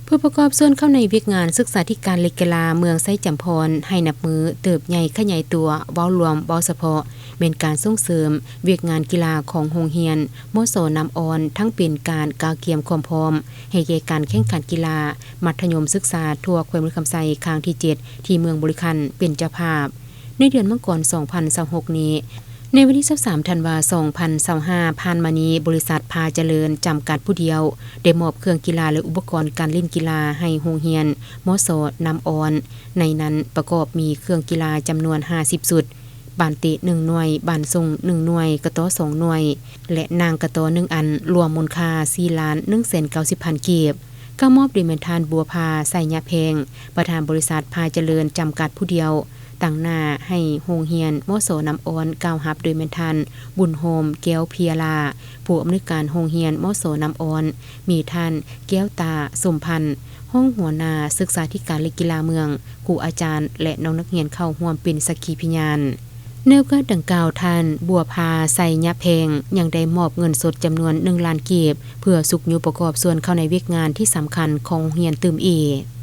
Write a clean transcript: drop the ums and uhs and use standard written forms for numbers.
ผู้ประกอบส่วนเข้าในเวียกงานศึกษาธิการเล็กกีฬาเมืองไซจำพรให้นับมือเติบใหญ่ขยายตัวเว้ารวมเว้าเฉพาะเป็นการส่งเสริมเวียกงานกีฬาของโรงเรียนมโสน้ำอ่อนทั้งเป็นการกาวเกียมความพร้อมให้แก่การแข่งขันกีฬามัธยมศึกษาทั่วแคว้นคำไซครั้งที่7ที่เมืองบริคันเป็นเจ้าภาพในเดือนมกราคม2026นี้ในวันที่23ธันวาคม2025ผ่านมานี้บริษัทพาเจริญจำกัดผู้เดียวได้มอบเครื่องกีฬาและอุปกรณ์การเล่นกีฬาให้โรงเรียนมโสน้ำอ่อนในนั้นประกอบมีเครื่องกีฬาจำนวน50ชุดบานติ1หน่วยบานซุง1หน่วยกระโต2หน่วยและนางกระโต1อันรวมมูลค่า4,190,000 กีบก็มอบโดยแม่นทานบัวพาไสยะแพงประธานบริษัทพาเจริญจำกัดผู้เดียวตั้งหน้าให้โรงเรียนมโสน้ำอ่อนกล่าวรับโดยแม่นทันบุญโฮมแก้วเพียลาผู้อำนวยการโรงเรียนมโสน้ำอ่อนมีท่านแก้วตาสมพันธ์ห้องหัวหน้าศึกษาธิการและกีฬาเมืองครูอาจารย์และน้องนักเรียนเข้าร่วมเป็นสักขีพยานแนวการดังกล่าวท่านบัวพาไสยะแพงยังได้มอบเงินสดจำนวน1ล้านกีบเพื่อสุขอยู่ประกอบส่วนเข้าในเวียกงานที่สำคัญของโรงเรียนตืมอีก